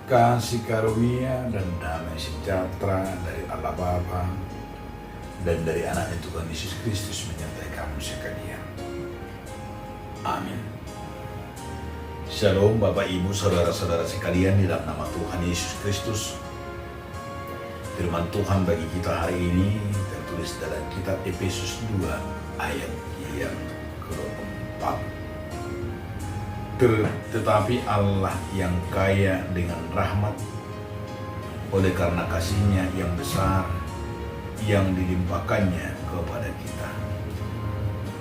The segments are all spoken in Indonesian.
Kasih karunia dan damai sejahtera dari Allah Bapa dan dari anaknya Tuhan Yesus Kristus menyertai kamu sekalian. Amin. Shalom Bapak Ibu Saudara-saudara sekalian di dalam nama Tuhan Yesus Kristus. Firman Tuhan bagi kita hari ini tertulis dalam kitab Efesus 2 ayat yang ke-4. Tetapi Allah yang kaya dengan rahmat, oleh karena kasih-Nya yang besar yang dilimpahkannya kepada kita.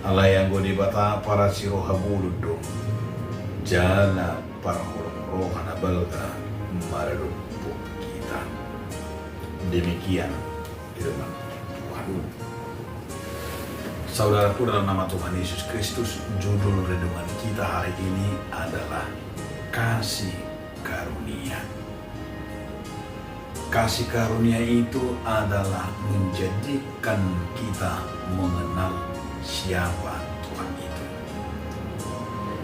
Allah yang godibata para siroha buludum, jala para rohana balga maradumpu kita. Demikian firman Tuhan. Saudaraku, dalam nama Tuhan Yesus Kristus, judul renungan kita hari ini adalah kasih karunia. Kasih karunia itu adalah menjadikan kita mengenal siapa Tuhan itu.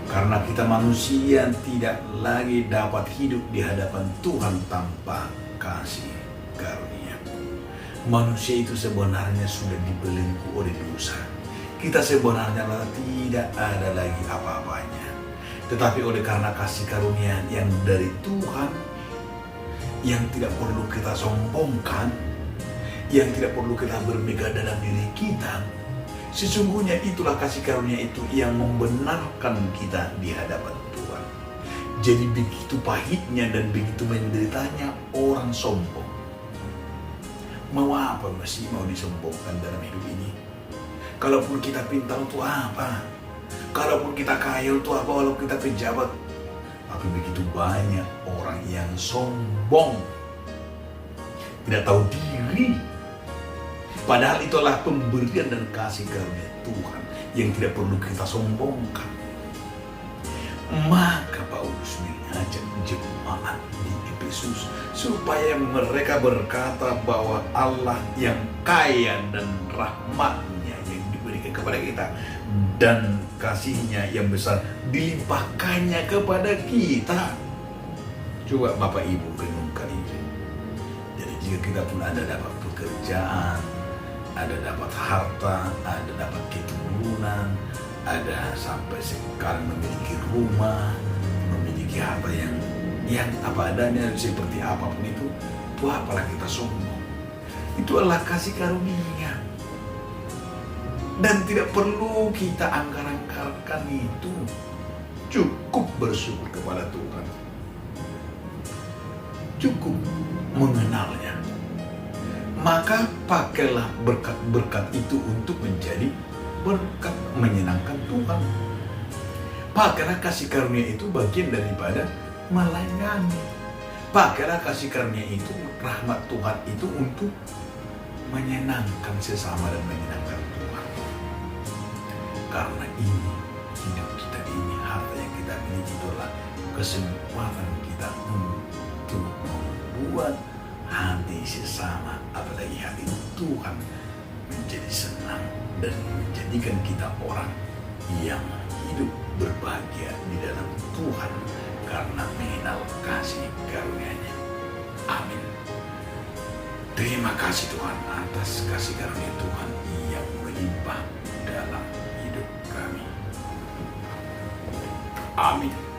Karena kita manusia tidak lagi dapat hidup di hadapan Tuhan tanpa kasih karunia. Manusia itu sebenarnya sudah dibelenggu oleh dosa. Kita sebenarnya tidak ada lagi apa-apanya. Tetapi oleh karena kasih karunia yang dari Tuhan, yang tidak perlu kita sombongkan, yang tidak perlu kita bermegah dalam diri kita, sesungguhnya itulah kasih karunia itu yang membenarkan kita di hadapan Tuhan. Jadi begitu pahitnya dan begitu menderitanya orang sombong. Mau apa masih mau disombongkan dalam hidup ini? Kalaupun kita pintar untuk apa? Kalaupun kita kaya untuk apa? Walaupun kita pejabat. Tapi begitu banyak orang yang sombong, tidak tahu diri. Padahal itulah pemberian dan kasih karunia Tuhan yang tidak perlu kita sombongkan. Maka Paulus mengajak jemaat di Efesus supaya mereka berkata bahwa Allah yang kaya dan rahmatnya yang diberikan kepada kita dan kasih-Nya yang besar dilimpahkannya kepada kita. Coba Bapak Ibu renungkan ini. Jadi jika kita pun ada dapat pekerjaan, ada dapat harta, ada dapat keturunan, ada sampai sekarang memiliki rumah, memiliki harta yang apa adanya seperti apapun itu apalah kita sombong. Itu adalah kasih karunia. Dan tidak perlu kita anggar-anggarkan itu. Cukup bersyukur kepada Tuhan. Cukup mengenalnya. Maka pakailah berkat-berkat itu untuk menjadi berkat menyenangkan Tuhan. Pakailah kasih karunia itu bagian daripada melayani. Pakailah kasih karunia itu, rahmat Tuhan itu untuk menyenangkan sesama dan menyenangkan Tuhan. Karena ini, hidup kita ini, harta yang kita miliki itulah kesempatan kita untuk membuat hati sesama, apalagi hati Tuhan, menjadi senang dan menjadikan kita orang yang hidup berbahagia di dalam Tuhan karena mengenal kasih karunia-Nya. Amin. Terima kasih Tuhan atas kasih karunia Tuhan yang melimpah dalam hidup kami. Amin.